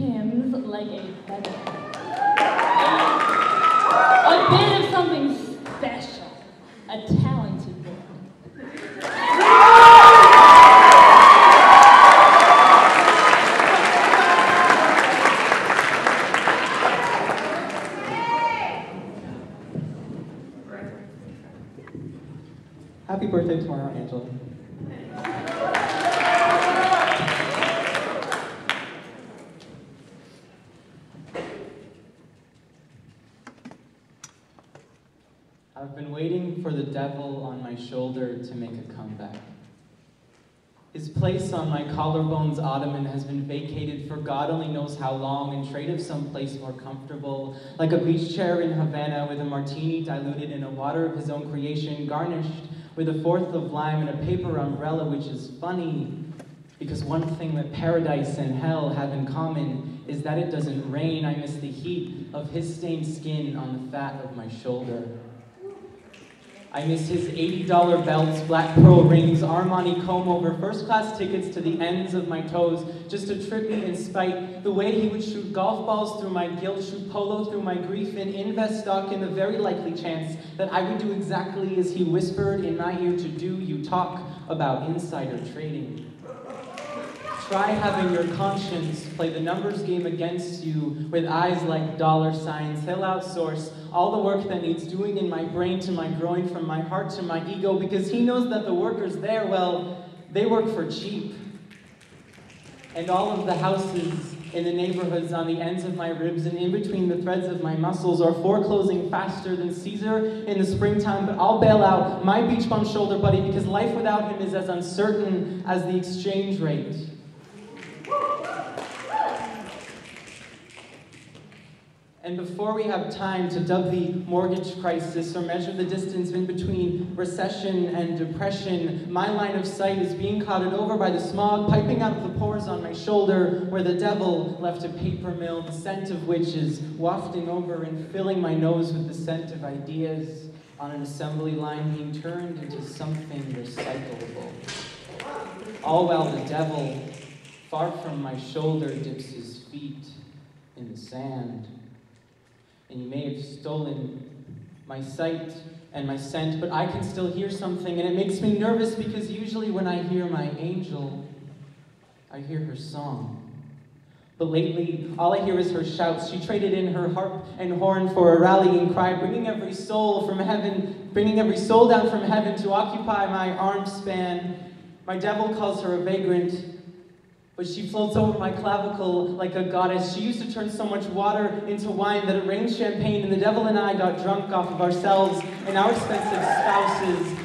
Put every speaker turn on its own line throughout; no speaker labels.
skims like a feather. A bit of something special, a talented boy.
Happy birthday tomorrow, Angela. I've been waiting for the devil on my shoulder to make a comeback. His place on my collarbones ottoman has been vacated for God only knows how long in trade of some place more comfortable, like a beach chair in Havana with a martini diluted in a water of his own creation, garnished with a fourth of lime and a paper umbrella, which is funny, because one thing that paradise and hell have in common is that it doesn't rain. I miss the heat of his stained skin on the fat of my shoulder. I miss his $80 belts, black pearl rings, Armani comb-over, first-class tickets to the ends of my toes, just to trip me in spite, the way he would shoot golf balls through my guilt, shoot polo through my grief, and invest stock in the very likely chance that I would do exactly as he whispered in my ear to do. You talk about insider trading. Try having your conscience play the numbers game against you with eyes like dollar signs. He'll outsource all the work that needs doing in my brain to my groin, from my heart to my ego, because he knows that the workers there, well, they work for cheap. And all of the houses in the neighborhoods on the ends of my ribs and in between the threads of my muscles are foreclosing faster than Caesar in the springtime, but I'll bail out my beach bum shoulder buddy because life without him is as uncertain as the exchange rate. And before we have time to dub the mortgage crisis or measure the distance in between recession and depression, my line of sight is being clouded over by the smog piping out of the pores on my shoulder, where the devil left a paper mill, the scent of which is wafting over and filling my nose with the scent of ideas on an assembly line being turned into something recyclable. All while the devil, far from my shoulder, dips his feet in the sand. And you may have stolen my sight and my scent, but I can still hear something, and it makes me nervous because usually when I hear my angel, I hear her song. But lately, all I hear is her shouts. She traded in her harp and horn for a rallying cry, bringing every soul down from heaven to occupy my arm span. My devil calls her a vagrant, but she floats over my clavicle like a goddess. She used to turn so much water into wine that it rained champagne, and the devil and I got drunk off of ourselves and our expensive spouses.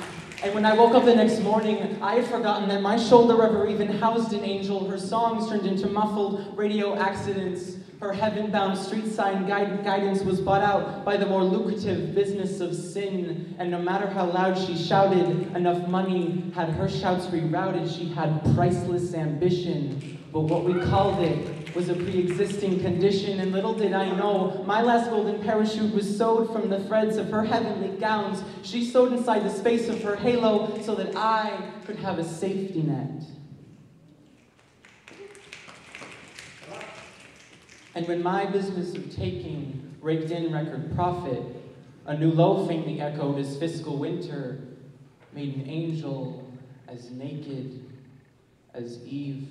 And when I woke up the next morning, I had forgotten that my shoulder ever even housed an angel. Her songs turned into muffled radio accidents. Her heaven-bound street sign guidance was bought out by the more lucrative business of sin. And no matter how loud she shouted, enough money had her shouts rerouted. She had priceless ambition, but what we called it was a pre-existing condition. And little did I know, my last golden parachute was sewed from the threads of her heavenly gowns. She sewed inside the space of her halo so that I could have a safety net. And when my business of taking raked in record profit, a new low faintly echoed as fiscal winter made an angel as naked as Eve.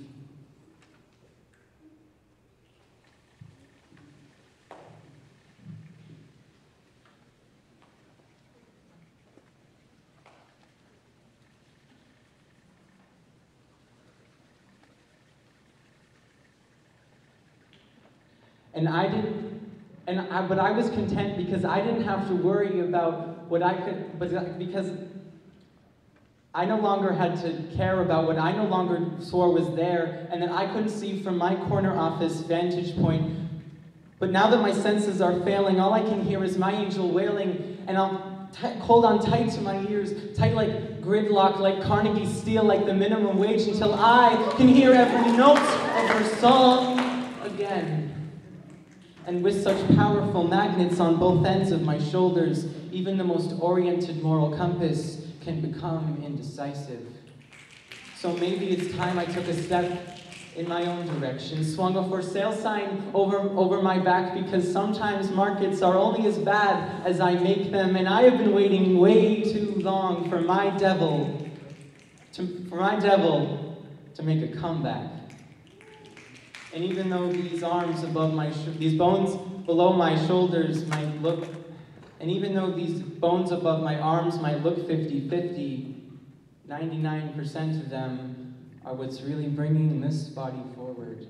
But I was content because I didn't have to worry about what I could, because I no longer had to care about what I no longer swore was there, and that I couldn't see from my corner office vantage point. But now that my senses are failing, all I can hear is my angel wailing, and I'll hold on tight to my ears, tight like gridlock, like Carnegie Steel, like the minimum wage, until I can hear every note of her song again. And with such powerful magnets on both ends of my shoulders, even the most oriented moral compass can become indecisive. So maybe it's time I took a step in my own direction, swung a for sale sign over my back, because sometimes markets are only as bad as I make them, and I have been waiting way too long for my devil to make a comeback. And even though these arms above these bones below my shoulders might look, and even though these bones above my arms might look 50-50, 99% of them are what's really bringing this body forward.